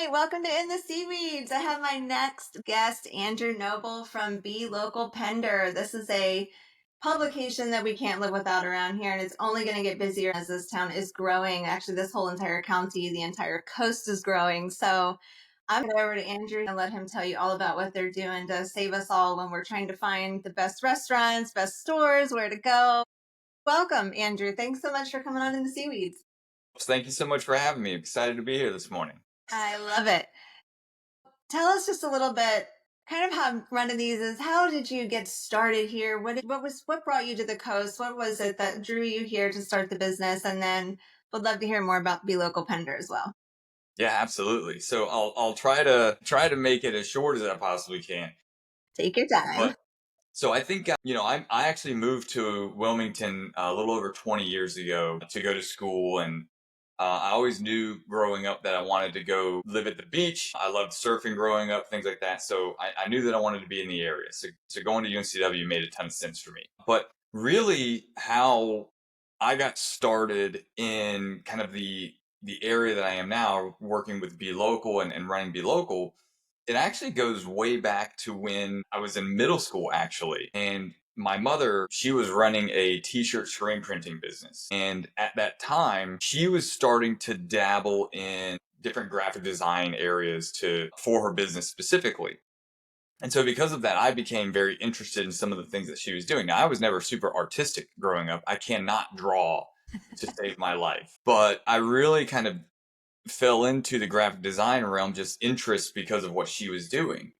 right, welcome to In the Seaweeds. I have my next guest, Andrew Knoble from BeLocal Pender. This is a publication that we can't live without around here, and it's only going to get busier as this town is growing. Actually, this whole entire county, the entire coast is growing. So I'm going to go over to Andrew and let him tell you all about what they're doing to save us all when we're trying to find the best restaurants, best stores, where to go. Welcome, Andrew. Thanks so much for coming on In the Seaweeds. Thank you so much for having me. Excited to be here this morning. I love it. Tell us just a little bit, kind of how running these is. How did you get started here? What brought you to the coast? What was it that drew you here to start the business? And then would love to hear more about Be Local Pender as well. Yeah, absolutely. So I'll try to make it as short as I possibly can. Take your time. But so I think I actually moved to Wilmington a little over 20 years ago to go to school, and I always knew growing up that I wanted to go live at the beach. I loved surfing growing up, things like that. So I knew that I wanted to be in the area. So going to UNCW made a ton of sense for me. But really, how I got started in kind of the area that I am now, working with Be Local and running Be Local, it actually goes way back to when I was in middle school, actually. And my mother, she was running a t-shirt screen printing business. And at that time, she was starting to dabble in different graphic design areas for her business specifically. And so because of that, I became very interested in some of the things that she was doing. Now, I was never super artistic growing up. I cannot draw to save my life. But I really kind of fell into the graphic design realm, just interest because of what she was doing.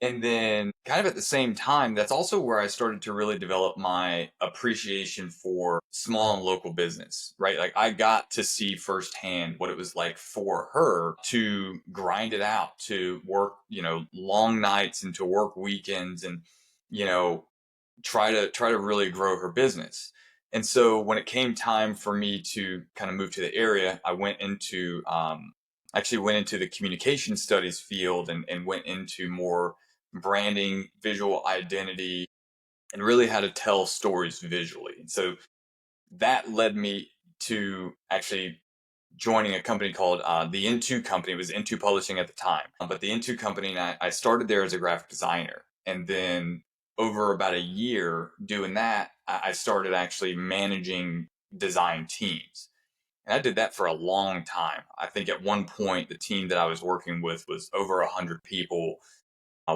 And then, kind of at the same time, that's also where I started to really develop my appreciation for small and local business, right? Like, I got to see firsthand what it was like for her to grind it out, to work, long nights and to work weekends and, you know, try to really grow her business. And so when it came time for me to kind of move to the area, I went into actually went into the communication studies field and went into more branding, visual identity, and really how to tell stories visually. And so that led me to actually joining a company called the N2 Company. It was N2 Publishing at the time, but the N2 Company, and I started there as a graphic designer. And then over about a year doing that, I started actually managing design teams. And I did that for a long time. I think at one point, the team that I was working with was over 100 people.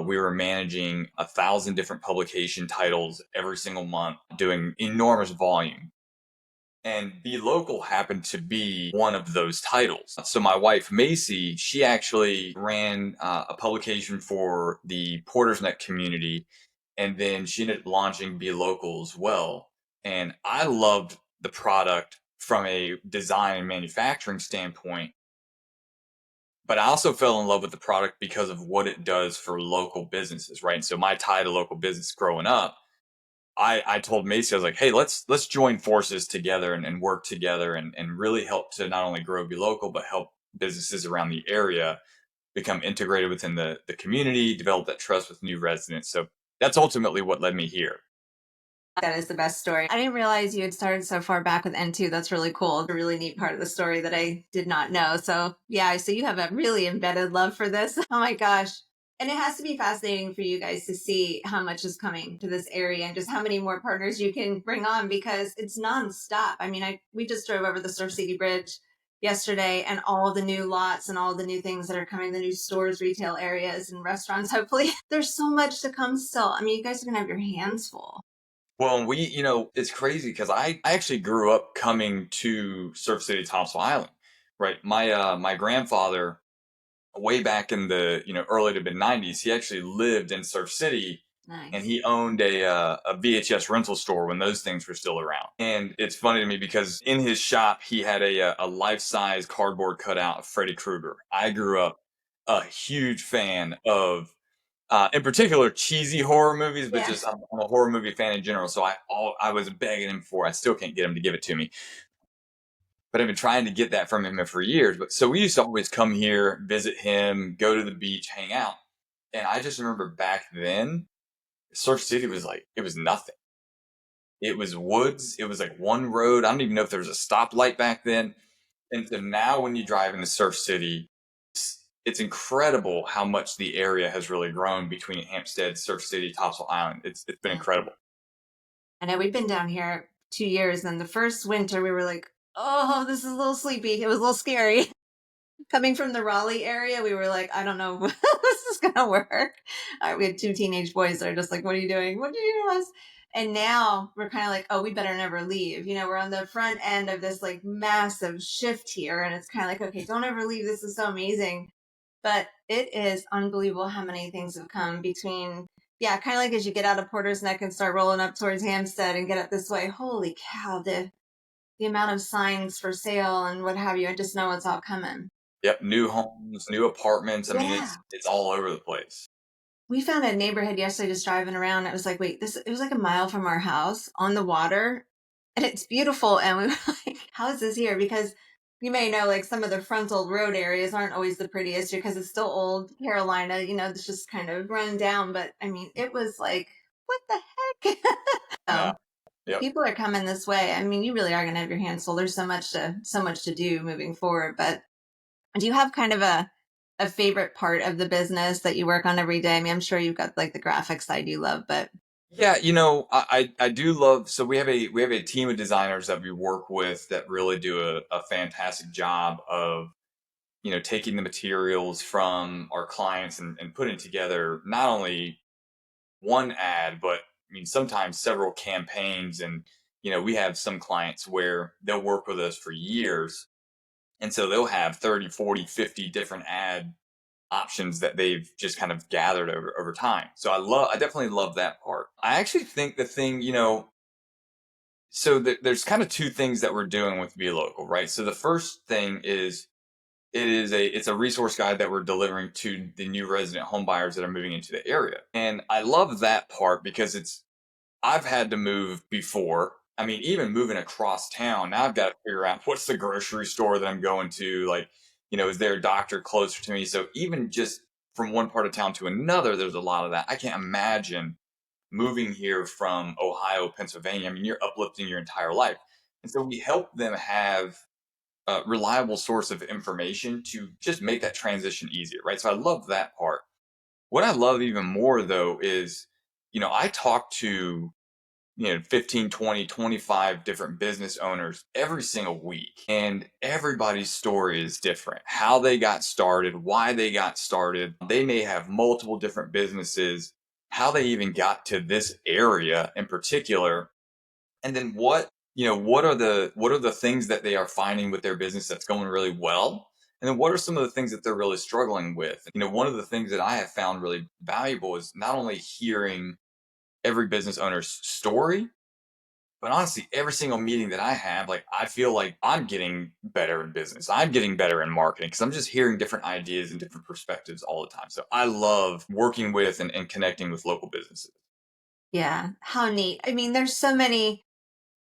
We were managing 1,000 different publication titles every single month, doing enormous volume. And Be Local happened to be one of those titles. So my wife, Macy, she actually ran a publication for the Porter's Neck community. And then she ended up launching Be Local as well. And I loved the product from a design and manufacturing standpoint. But I also fell in love with the product because of what it does for local businesses, right? And so my tie to local business growing up, I told Macy, I was like, hey, let's join forces together and work together and really help to not only grow Be Local, but help businesses around the area become integrated within the community, develop that trust with new residents. So that's ultimately what led me here. That is the best story. I didn't realize you had started so far back with N2. That's really cool. A really neat part of the story that I did not know. So, yeah, so you have a really embedded love for this. Oh my gosh. And it has to be fascinating for you guys to see how much is coming to this area and just how many more partners you can bring on because it's nonstop. I mean, we just drove over the Surf City Bridge yesterday and all the new lots and all the new things that are coming, the new stores, retail areas, and restaurants. Hopefully, there's so much to come still. I mean, you guys are going to have your hands full. Well, it's crazy because I actually grew up coming to Surf City, Thompson Island, right? My grandfather, way back in the early to mid '90s, he actually lived in Surf City, and Nice. he owned a VHS rental store when those things were still around. And it's funny to me because in his shop he had a life size cardboard cutout of Freddy Krueger. I grew up a huge fan of in particular cheesy horror movies, but Yeah. just I'm a horror movie fan in general. So I was begging him for. I still can't get him to give it to me, but I've been trying to get that from him for years. But so we used to always come here, visit him, go to the beach, hang out. And I just remember back then, Surf City was like it was nothing. It was woods. It was like one road. I don't even know if there was a stoplight back then. And so now when you drive into Surf City, it's incredible how much the area has really grown between Hampstead, Surf City, Topsail Island. It's been Yeah. incredible. I know we've been down here 2 years, and the first winter we were like, oh, this is a little sleepy. It was a little scary. Coming from the Raleigh area, we were like, I don't know if this is gonna work. We had two teenage boys that are just like, what are you doing? What do you do to us? And now we're kind of like, oh, we better never leave. We're on the front end of this like massive shift here. And it's kind of like, okay, don't ever leave. This is so amazing. But it is unbelievable how many things have come between, yeah, kind of like as you get out of Porter's Neck and start rolling up towards Hampstead and get up this way. Holy cow, the amount of signs for sale and what have you. I just know it's all coming. Yep, new homes, new apartments. I mean, Yeah. it's all over the place. We found a neighborhood yesterday just driving around. It was like, wait, this it was like a mile from our house on the water. And it's beautiful. And we were like, how is this here? Because you may know like some of the frontal road areas aren't always the prettiest because it's still old Carolina, it's just kind of run down. But I mean, it was like, what the heck? I know. So Yep. people are coming this way. I mean, you really are gonna have your hands full. There's so much to do moving forward. But do you have kind of a favorite part of the business that you work on every day? I mean, I'm sure you've got like the graphic side you love, but Yeah, I do love. So we have a team of designers that we work with that really do a fantastic job of taking the materials from our clients and putting together not only one ad, but I mean sometimes several campaigns. And we have some clients where they'll work with us for years, and so they'll have 30, 40, 50 different ad options that they've just kind of gathered over time. So I definitely love that part. I actually think the thing, so there's kind of two things that we're doing with BeLocal, right? So the first thing is it's a resource guide that we're delivering to the new resident home buyers that are moving into the area. And I love that part because I've had to move before. I mean, even moving across town, now I've got to figure out what's the grocery store that I'm going to. Like, is there a doctor closer to me? So even just from one part of town to another, there's a lot of that. I can't imagine moving here from Ohio, Pennsylvania. I mean, you're uplifting your entire life. And so we help them have a reliable source of information to just make that transition easier, right? So I love that part. What I love even more, though, is, I talk to 15, 20, 25 different business owners every single week. And everybody's story is different. How they got started, why they got started. They may have multiple different businesses, how they even got to this area in particular. And then what are the things that they are finding with their business that's going really well? And then what are some of the things that they're really struggling with? One of the things that I have found really valuable is not only hearing every business owner's story, but honestly, every single meeting that I have, like, I feel like I'm getting better in business. I'm getting better in marketing because I'm just hearing different ideas and different perspectives all the time. So I love working with and connecting with local businesses. yeah, how neat. I mean, there's so many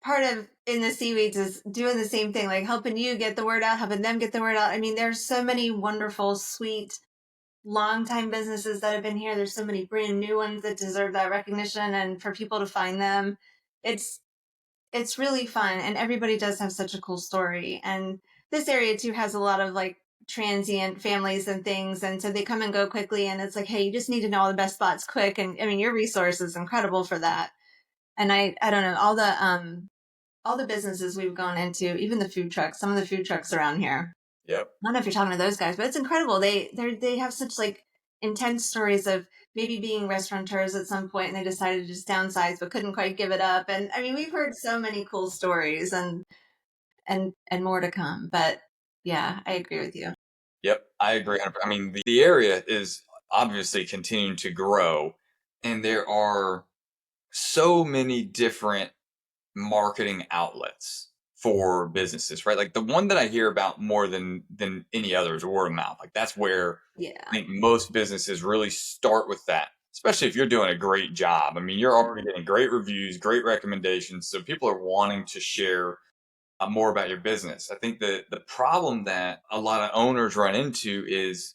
part of in the seaweeds is doing the same thing, like helping you get the word out, helping them get the word out. I mean, there's so many wonderful, sweet, longtime businesses that have been here. There's so many brand new ones that deserve that recognition, and for people to find them, it's it's really fun. And everybody does have such a cool story. And this area too has a lot of like transient families and things, and so they come and go quickly. And it's like, hey, you just need to know all the best spots quick. And I mean, your resource is incredible for that. And I don't know all the businesses we've gone into, even the food trucks, some of the food trucks around here. Yep. I don't know if you're talking to those guys, but it's incredible. They have such like intense stories of maybe being restaurateurs at some point and they decided to just downsize but couldn't quite give it up. And I mean, we've heard so many cool stories and more to come. But yeah, I agree with you. Yep, I agree. 100%. I mean, the area is obviously continuing to grow, and there are so many different marketing outlets for businesses, right? Like the one that I hear about more than any other is word of mouth. Like that's where I Yeah. think most businesses really start with that, especially if you're doing a great job. I mean, you're already getting great reviews, great recommendations, so people are wanting to share more about your business. I think the problem that a lot of owners run into is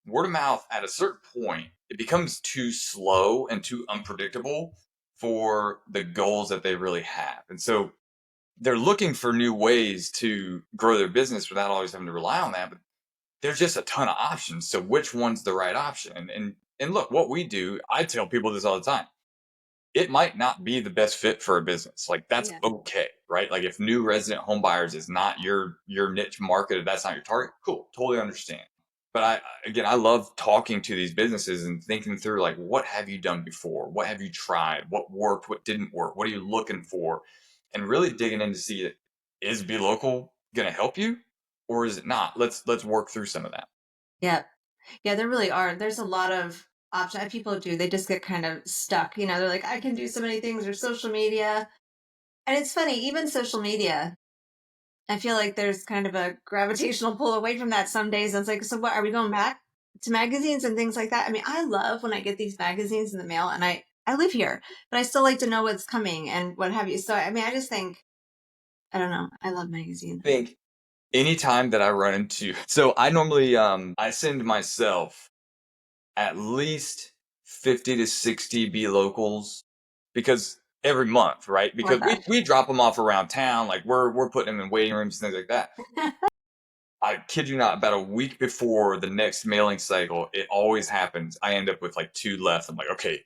word of mouth. At a certain point, it becomes too slow and too unpredictable for the goals that they really have. And so they're looking for new ways to grow their business without always having to rely on that. But there's just a ton of options. So which one's the right option? And look, what we do, I tell people this all the time. It might not be the best fit for a business. Like that's Yeah. okay, right? Like if new resident home buyers is not your niche market, that's not your target, cool, totally understand. But again, I love talking to these businesses and thinking through like what have you done before? What have you tried? What worked? What didn't work? What are you looking for? And really digging in to see that is BeLocal gonna help you or is it not? Let's work through some of that. Yeah. Yeah, there really are. There's a lot of options. People do. They just get kind of stuck. They're like, I can do so many things or social media. And it's funny, even social media, I feel like there's kind of a gravitational pull away from that some days. It's like, so what are we going back to magazines and things like that? I mean, I love when I get these magazines in the mail and I live here, but I still like to know what's coming and what have you. So I mean, I just think, I don't know. I love magazines. Think anytime that I run into so I normally I send myself at least 50 to 60 B locals because every month, right? Oh my Because gosh. we drop them off around town, like we're putting them in waiting rooms and things like that. I kid you not, about a week before the next mailing cycle, it always happens. I end up with like two left. I'm like, okay,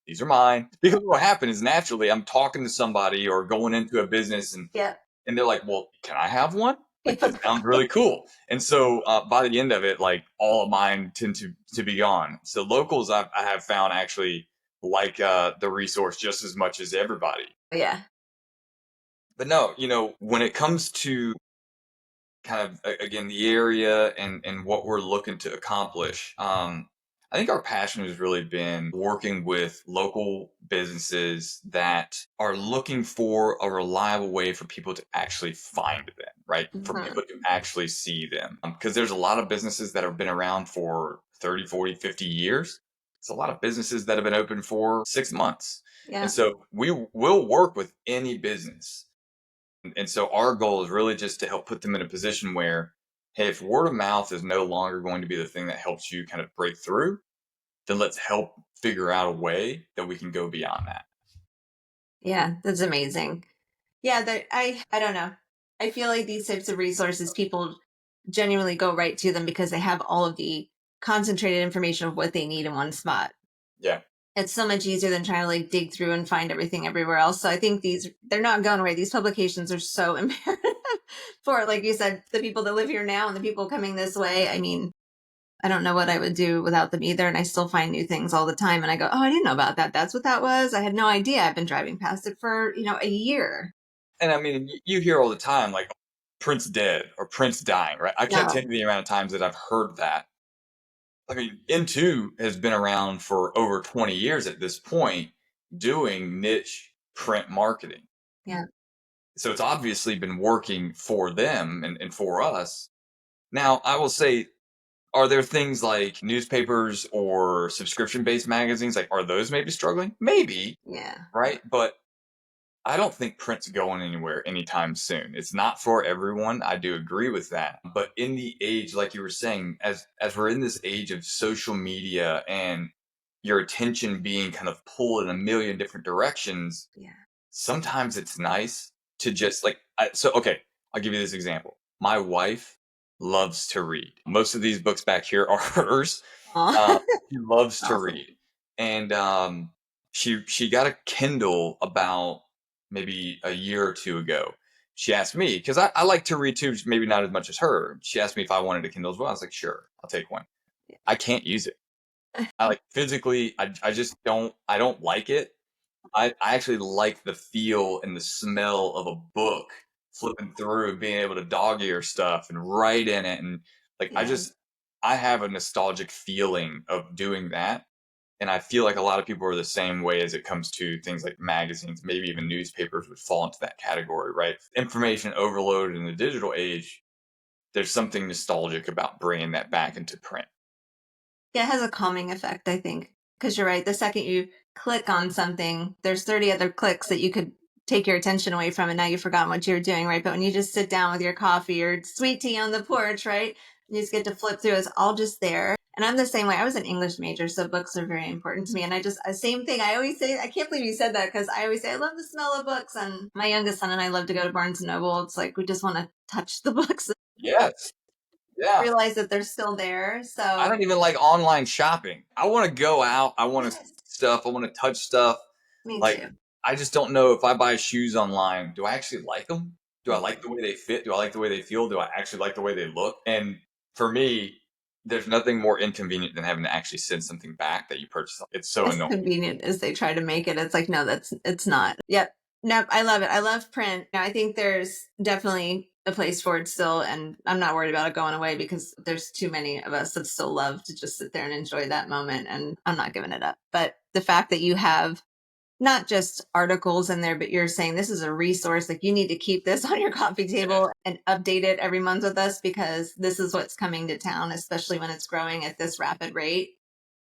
these are mine. Because what happened is naturally I'm talking to somebody or going into a business Yeah. and they're like, well, can I have one? Like, that sounds really cool. And so by the end of it, like all of mine tend to be gone. So locals I have found actually like the resource just as much as everybody. Yeah. But no, when it comes to kind of again the area and what we're looking to accomplish, I think our passion has really been working with local businesses that are looking for a reliable way for people to actually find them, right? For Mhm. people to actually see them, because there's a lot of businesses that have been around for 30, 40, 50 years. It's a lot of businesses that have been open for 6 months. And Yeah. so we will work with any business, and so our goal is really just to help put them in a position where, hey, if word of mouth is no longer going to be the thing that helps you kind of break through, then let's help figure out a way that we can go beyond that. Yeah. That's amazing. Yeah, that I don't know. I feel like these types of resources, people genuinely go right to them because they have all of the concentrated information of what they need in one spot. Yeah. It's so much easier than trying to like dig through and find everything everywhere else. So I think they're not going away. These publications are so imperative for, like you said, the people that live here now and the people coming this way. I mean, I don't know what I would do without them either. And I still find new things all the time. And I go, oh, I didn't know about that. That's what that was. I had no idea. I've been driving past it for, a year. And I mean, you hear all the time, like Prince dead or Prince dying, right? I can't tell No. you the amount of times that I've heard that. I mean, N2 has been around for over 20 years at this point doing niche print marketing. Yeah. So it's obviously been working for them and for us. Now, I will say, are there things like newspapers or subscription based magazines? Like, are those maybe struggling? Maybe, Yeah. right? But I don't think print's going anywhere anytime soon. It's not for everyone. I do agree with that. But in the age, like you were saying, as we're in this age of social media and your attention being kind of pulled in a million different directions, Yeah. sometimes it's nice to just like so okay, I'll give you this example. My wife loves to read. Most of these books back here are hers. Aw. She loves to Awesome. read, and she got a Kindle about maybe a year or two ago. She asked me because I like to read too, just maybe not as much as her. She asked me if I wanted a Kindle as well. I was like, sure, I'll take one. I can't use it. I like physically. I just don't. I don't like it. I actually like the feel and the smell of a book flipping through, being able to dog ear stuff and write in it. And like, Yeah. I have a nostalgic feeling of doing that. And I feel like a lot of people are the same way as it comes to things like magazines, maybe even newspapers would fall into that category, right? Information overload in the digital age, there's something nostalgic about bringing that back into print. Yeah, it has a calming effect, I think. Because you're right. The second you click on something, there's 30 other clicks that you could take your attention away from, and now you've forgotten what you're doing, right? But when you just sit down with your coffee or sweet tea on the porch, right? You just get to flip through, it's all just there. And I'm the same way. I was an English major, so books are very important to me. And same thing. I always say, I can't believe you said that because I always say, I love the smell of books. And my youngest son and I love to go to Barnes and Noble. It's like we just want to touch the books. Yes. Yeah. realize that they're still there. I So don't even like online shopping. I want to go out. I want to yes, stuff. I want to touch stuff. me Like, too. I just don't know if I buy shoes online, do I actually like them? Do I like Mhm. the way they fit? Do I like the way they feel? Do I actually like the way they look? And for me, there's nothing more inconvenient than having to actually send something back that you purchased. It's so As annoying. convenient as they try to make it, it's like, no, it's not. Yep. Nope. I love it. I love print. I think there's definitely a place for it still, and I'm not worried about it going away because there's too many of us that still love to just sit there and enjoy that moment, and I'm not giving it up. But the fact that you have not just articles in there, but you're saying this is a resource, like you need to keep this on your coffee Yeah. table and update it every month with us because this is what's coming to town, especially when it's growing at this rapid rate.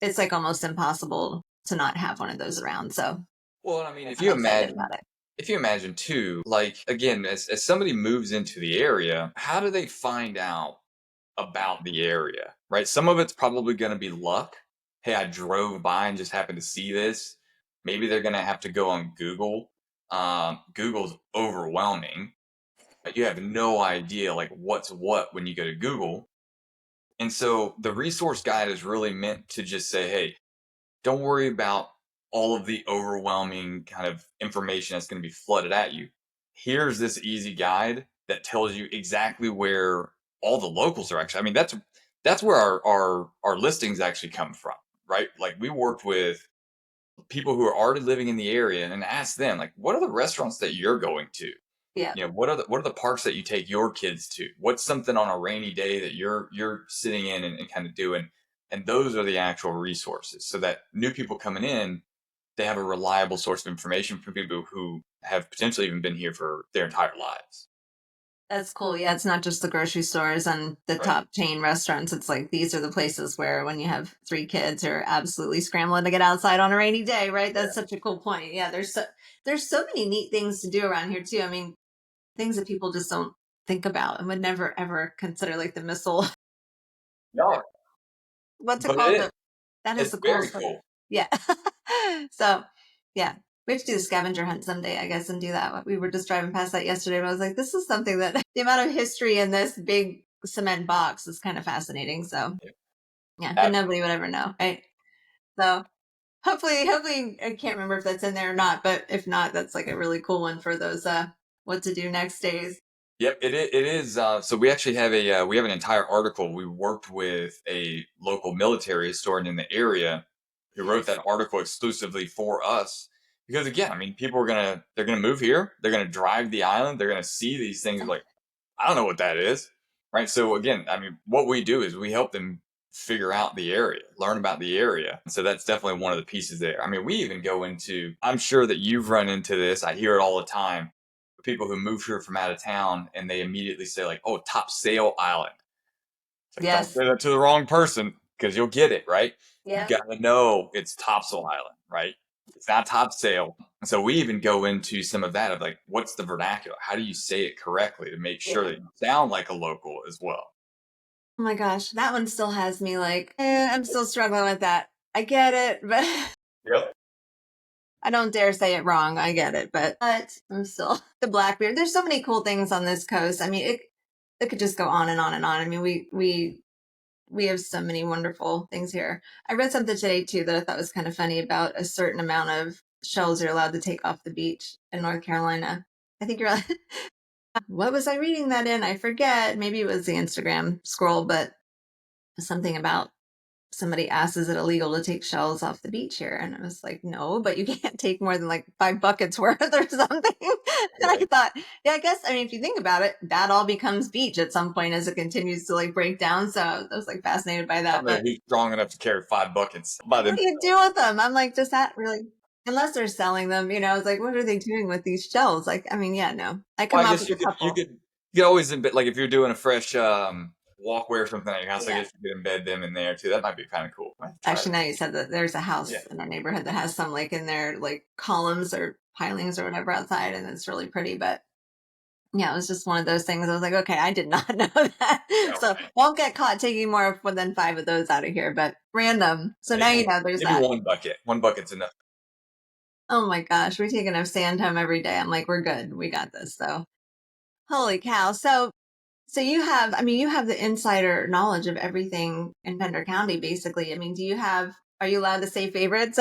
It's like almost impossible to not have one of those around. So Well, I mean, I'm excited about it. if you imagine too, like again, as somebody moves into the area, how do they find out about the area, right? Some of it's probably going to be luck. Hey, I drove by and just happened to see this. Maybe they're going to have to go on Google. Google's overwhelming. You have no idea like what's what when you go to Google. And so the resource guide is really meant to just say, hey, don't worry about all of the overwhelming kind of information that's going to be flooded at you. Here's this easy guide that tells you exactly where all the locals are actually. I mean, that's where our listings actually come from, right? Like we worked with people who are already living in the area and asked them, like, what are the restaurants that you're going to? Yeah, What are the parks that you take your kids to? What's something on a rainy day that you're sitting in and kind of doing? And those are the actual resources so that new people coming in, they have a reliable source of information from people who have potentially even been here for their entire lives. that's cool. Yeah, it's not just the grocery stores and the Right. top chain restaurants. It's like these are the places where when you have three kids who are absolutely scrambling to get outside on a rainy day, right? Yeah. That's such a cool point. Yeah, there's so many neat things to do around here too. I mean, things that people just don't think about and would never ever consider, like the missile. No, What's it but called? That is it's the very coolest thing. cool. Yeah. So, yeah, we have to do the scavenger hunt someday, I guess, and do that. We were just driving past that yesterday, but I was like, this is something that the amount of history in this big cement box is kind of fascinating. So, Yeah. yeah, but Ab- nobody would ever know, right? So, hopefully, I can't remember if that's in there or not, but if not, that's like a really cool one for those what to do next days. Yep, it is. So we actually have we have an entire article. We worked with a local military historian in the area who wrote Nice. that article exclusively for us. Because again, I mean, people are they're gonna move here. They're gonna drive the island. They're gonna see these things like I don't know what that is, right? So again, I mean, what we do is we help them figure out the area, learn about the area. So that's definitely one of the pieces there. I mean, we even go into. I'm sure that you've run into this. I hear it all the time. People who move here from out of town and they immediately say like, "Oh, Top Sail Island." It's like, don't Yes. say that to the wrong person because you'll get it right. You Yep. got to know it's Topsail Island, right? It's not Topsail. So we even go into some of that of like, what's the vernacular? How do you say it correctly to make sure Yeah. that you sound like a local as well? Oh my gosh, that one still has me like, I'm still struggling with that. I get it, but Yep. I don't dare say it wrong. I get it, but I'm still the Blackbeard. There's so many cool things on this coast. I mean, it could just go on and on and on. I mean, we have so many wonderful things here. I read something today too that I thought was kind of funny about a certain amount of shells you're allowed to take off the beach in North Carolina. I think you're. What was I reading that in? I forget. Maybe it was the Instagram scroll, but something about somebody asked, is it illegal to take shells off the beach here? And I was like, no, but you can't take more than like 5 buckets worth or something. And I Right. thought, yeah, I guess, I mean, if you think about it, that all becomes beach at some point as it continues to like break down. So I was like fascinated by I that. don't know But who's strong enough to carry 5 buckets by like, what them. do you do with them? I'm like, does that really, unless they're selling them, I was like, what are they doing with these shells? Like, I mean, yeah, no, I Well, come I up guess with a couple. you could always embed like if you're doing a fresh walkway or something at your house, I Yeah. guess you could embed them in there too. That might be kind of cool. I have to try Actually, that. now you said that there's a Yeah. house in our neighborhood that has some like in their like columns or pilings or whatever outside, and it's really pretty. But yeah, it was just one of those things. I was like, okay, I did not know that. So Okay. won't get caught taking more than five of those out of here, but random. So now Maybe you know there's maybe that. one bucket. One bucket's enough. Oh my gosh, we're taking our sand home every day. I'm like, we're good. We got this. So holy cow. So So you have, I mean, you have the insider knowledge of everything in Pender County, basically. I mean, are you allowed to say favorites?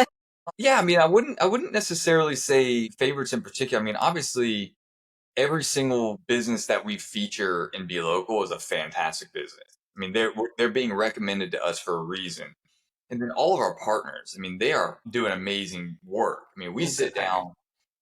Yeah, I mean, I wouldn't necessarily say favorites in particular. I mean, obviously, every single business that we feature in BeLocal is a fantastic business. I mean, they're being recommended to us for a reason. And then all of our partners, I mean, they are doing amazing work. I mean, we Oh, good sit for you. down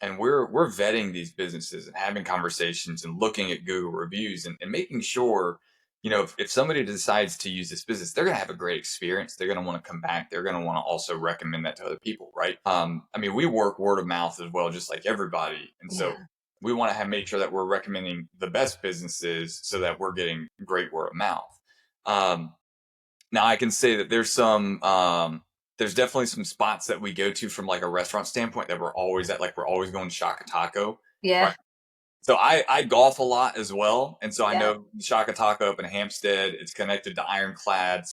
and we're vetting these businesses and having conversations and looking at Google reviews and making sure, if somebody decides to use this business, they're going to have a great experience. They're going to want to come back. They're going to want to also recommend that to other people, right? I mean, we work word of mouth as well, just like everybody. And so Yeah. we want to have make sure that we're recommending the best businesses so that we're getting great word of mouth. Um, Now I can say that there's definitely some spots that we go to from like a restaurant standpoint that we're always at, like we're always going to Shaka Taco. Yeah. Right. So I golf a lot as well. And so I Yeah. know Shaka Taco up in Hampstead, it's connected to Ironclads.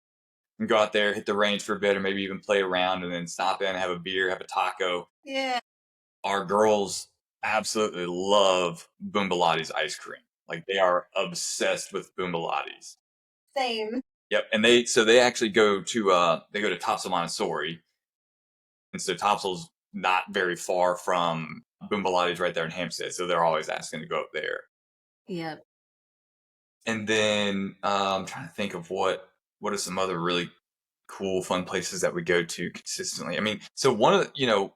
And go out there, hit the range for a bit, or maybe even play around and then stop in, have a beer, have a taco. Yeah. Our girls absolutely love Boombalotti's ice cream. Like they are obsessed with Boombalotti's. Same. Yep, and they actually go to Topsail Montessori, and so Topsail's not very far from Boombalotti's right there in Hampstead, so they're always asking to go up there. Yeah. And then I'm trying to think of what are some other really cool, fun places that we go to consistently. I mean, so one of the,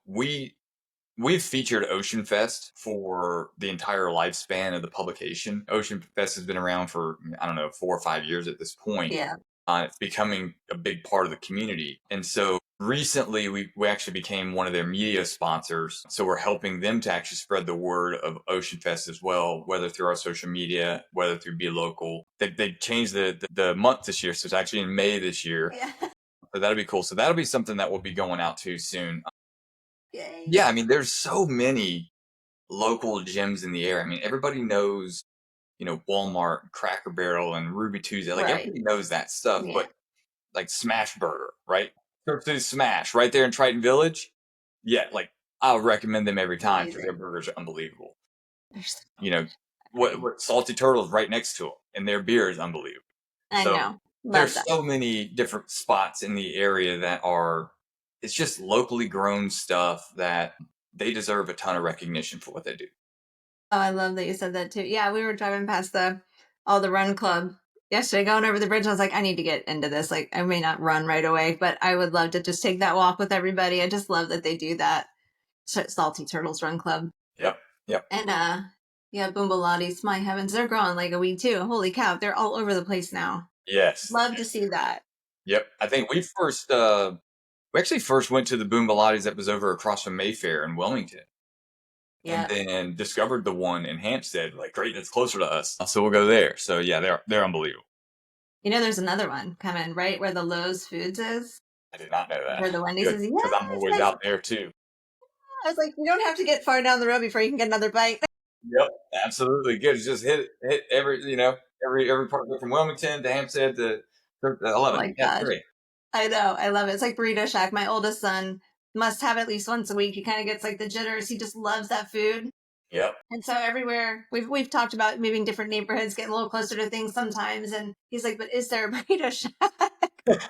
we've featured Ocean Fest for the entire lifespan of the publication. Ocean Fest has been around for, I don't know, 4 or 5 years at this point. Yeah. It's becoming a big part of the community. And so recently we actually became one of their media sponsors. So we're helping them to actually spread the word of Ocean Fest as well, whether through our social media, whether through BeLocal. They changed the month this year. So it's actually in May this year. Yeah. So that'll be cool. So that'll be something that we'll be going out to soon. Yay. Yeah, I mean, there's so many local gems in the area. I mean, everybody knows, Walmart, Cracker Barrel, and Ruby Tuesday. Like Right. everybody knows that stuff, Yeah. but like Smash Burger, right? Surf City Smash, right there in Triton Village. Yeah, like I'll recommend them every time because their Amazing. burgers are unbelievable. There's, You know, what I, what Salty Turtles right next to them, and their beer is unbelievable. I So know. Love there's that. so many different spots in the area that are, it's just locally grown stuff that they deserve a ton of recognition for what they do. Oh, I love that you said that too. Yeah, we were driving past all the run club yesterday, going over the bridge. I was like, I need to get into this. Like, I may not run right away, but I would love to just take that walk with everybody. I just love that they do that. Salty Turtles Run Club. Yep. Yep. And yeah, Boombalottis, my heavens, they're growing like a weed too. Holy cow, they're all over the place now. Yes. Love to see that. Yep. I think we actually first went to the Boombalottis that was over across from Mayfair in Wilmington, and Yeah. then discovered the one in Hampstead. Like, great, that's closer to us, so we'll go there. So yeah, they're unbelievable. You know, there's another one coming right where the Lowe's Foods is, I did not know that. where the Wendy's Good, is. because I'm Yes, always out there too. I was like, you don't have to get far down the road before you can get another bite. Yep, absolutely good. It's just hit every part of it from Wilmington to Hampstead to. I Oh love it. my Yeah, it's gosh. great. I know. I love it. It's like Burrito Shack. My oldest son must have at least once a week. He kind of gets like the jitters. He just loves that food. Yep. And so everywhere we've talked about moving different neighborhoods, getting a little closer to things sometimes. And he's like, but is there a burrito shack?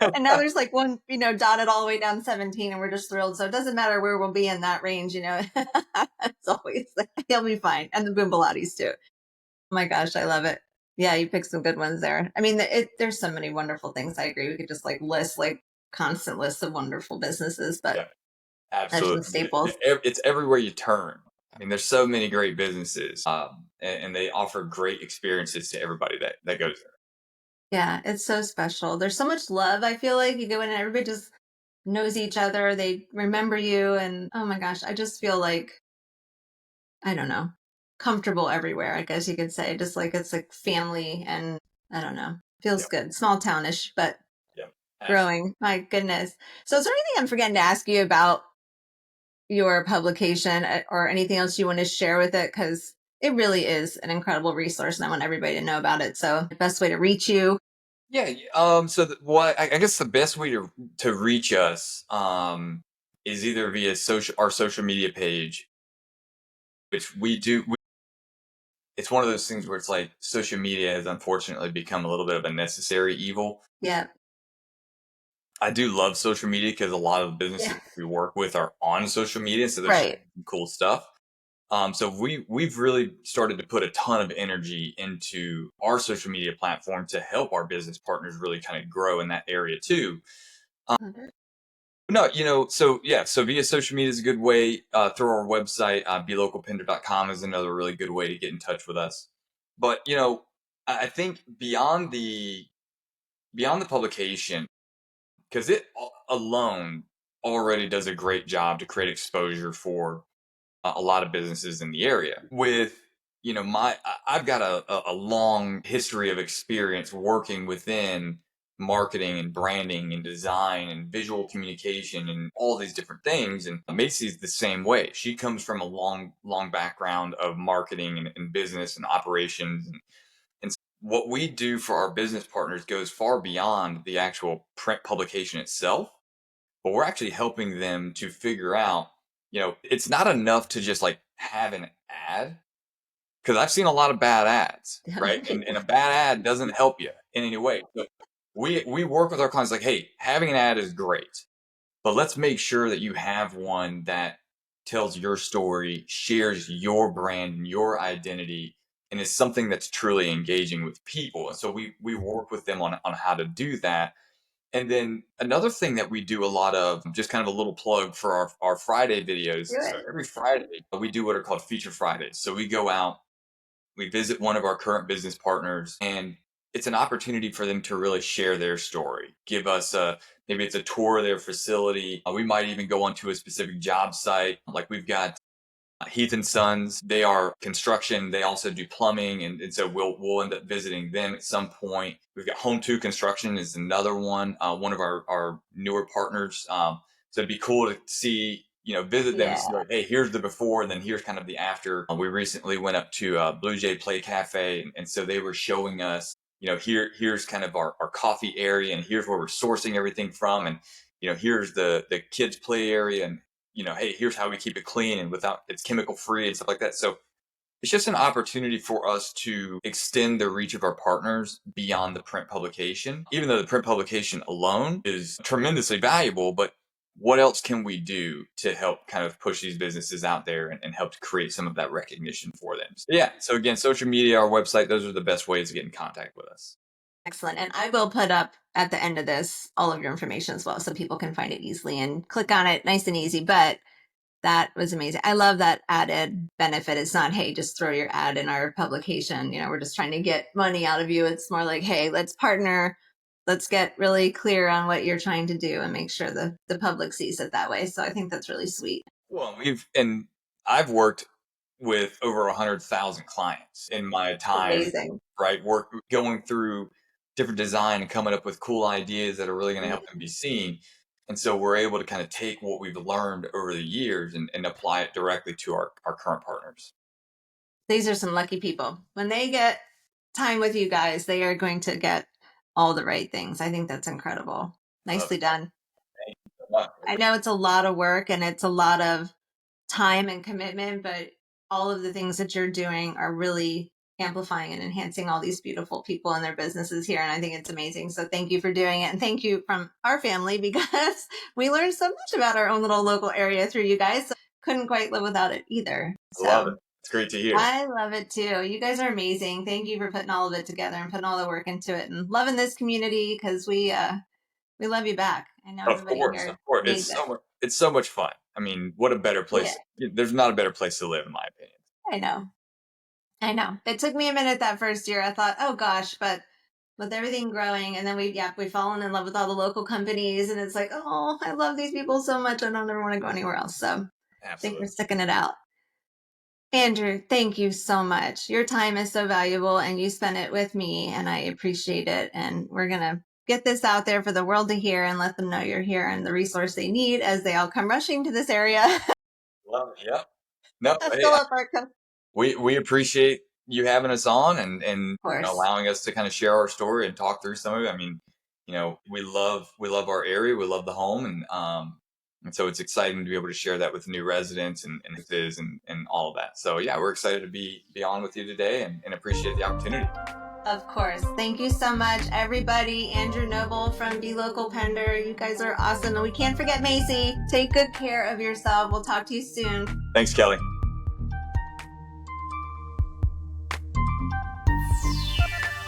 And now there's like one, dotted all the way down 17, and we're just thrilled. So it doesn't matter where we'll be in that range. It's always like, he'll be fine. And the Boombalottis too. Oh my gosh, I love it. Yeah, you picked some good ones there. I mean, there's so many wonderful things. I agree. We could just like list like constant lists of wonderful businesses, but Yep. that's the Absolutely. staples. It's everywhere you turn. I mean, there's so many great businesses, and they offer great experiences to everybody that goes there. Yeah, it's so special. There's so much love. I feel like you go in and everybody just knows each other. They remember you, and oh my gosh, I just feel like I don't know, comfortable everywhere. I guess you could say, just like it's like family, and I don't know, feels Yep. good. Small townish, but Yep. Absolutely. growing. My goodness. So, is there anything I'm forgetting to ask you about your publication or anything else you want to share with it? Because it really is an incredible resource and I want everybody to know about it. So, the best way to reach you. Yeah. So I guess the best way to reach us is either via our social media page, which we do. it's one of those things where it's like social media has unfortunately become a little bit of a necessary evil. Yeah. I do love social media because a lot of the Yeah. businesses we work with are on social media, so they're sharing Right. cool stuff. So we've really started to put a ton of energy into our social media platform to help our business partners really kind of grow in that area too. Um, Love it. no, so yeah, so via social media is a good way. Through our website, belocalpender.com is another really good way to get in touch with us. But I think beyond the publication, because it alone already does a great job to create exposure for a lot of businesses in the area. With I've got a long history of experience working within marketing and branding and design and visual communication and all these different things. And Macy's the same way. She comes from a long background of marketing and business and operations. And what we do for our business partners goes far beyond the actual print publication itself, but we're actually helping them to figure out, it's not enough to just like have an ad, because I've seen a lot of bad ads, right? And a bad ad doesn't help you in any way. But we work with our clients like, hey, having an ad is great, but let's make sure that you have one that tells your story, shares your brand and your identity, and is something that's truly engaging with people. And so we work with them on how to do that. And then another thing that we do a lot of, just kind of a little plug for our Friday videos. Do So it. every Friday, we do what are called Feature Fridays. So we go out, we visit one of our current business partners, and it's an opportunity for them to really share their story, give us maybe it's a tour of their facility. We might even go onto a specific job site. Like we've got Heath and Sons. They are construction. They also do plumbing, and so we'll end up visiting them at some point. We've got Home Two Construction is another one of our newer partners. So it'd be cool to see, visit them and Yeah. see like, hey, here's the before, and then here's kind of the after. We recently went up to Blue Jay Play Cafe, and so they were showing us, here's kind of our coffee area, and here's where we're sourcing everything from, and here's the kids play area, and hey, here's how we keep it clean and without it's chemical free and stuff like that. So it's just an opportunity for us to extend the reach of our partners beyond the print publication, even though the print publication alone is tremendously valuable. But what else can we do to help kind of push these businesses out there and help to create some of that recognition for them? So, yeah. So again, social media, our website, those are the best ways to get in contact with us. Excellent. And I will put up at the end of this all of your information as well so people can find it easily and click on it nice and easy. But that was amazing. I love that added benefit. It's not, hey, just throw your ad in our publication. We're just trying to get money out of you. It's more like, hey, let's partner. Let's get really clear on what you're trying to do and make sure the public sees it that way. So I think that's really sweet. Well, and I've worked with over 100,000 clients in my time, Amazing. right? Work going through different design and coming up with cool ideas that are really going to help Mhm. them be seen. And so we're able to kind of take what we've learned over the years and apply it directly to our current partners. These are some lucky people. When they get time with you guys, they are going to get all the right things. I think that's incredible. Uh, Nicely done. Thank you so much. I know it's a lot of work and it's a lot of time and commitment, but all of the things that you're doing are really amplifying and enhancing all these beautiful people and their businesses here. And I think it's amazing. So thank you for doing it. And thank you from our family because we learned so much about our own little local area through you guys. So couldn't quite live without it either. I love it. So It's great to hear. I love it too. You guys are amazing. Thank you for putting all of it together and putting all the work into it and loving this community because we love you back. I know Of everybody course, of here course. needs it. It's so much fun. I mean, what a better Yeah, place. There's not a better place to live, in my opinion. I know. I know. It took me a minute that first year. I thought, oh gosh, but with everything growing, and then we've fallen in love with all the local companies, and it's like, oh, I love these people so much. I don't ever want to go anywhere else. So I think we're Absolutely. sticking it out. Andrew, thank you so much. Your time is so valuable, and you spent it with me, and I appreciate it. And we're gonna get this out there for the world to hear and let them know you're here and the resource they need as they all come rushing to this area. Love it. Yep. No, hey, Fill up our cup. Of we appreciate you having us on and course. allowing us to kind of share our story and talk through some of it. I mean, we love our area, we love the home, and And so it's exciting to be able to share that with new residents and all of that. So yeah, we're excited to be on with you today and appreciate the opportunity. Of course. Thank you so much, everybody. Andrew Knoble from BeLocal Pender. You guys are awesome. And we can't forget Macy. Take good care of yourself. We'll talk to you soon. Thanks, Kelly.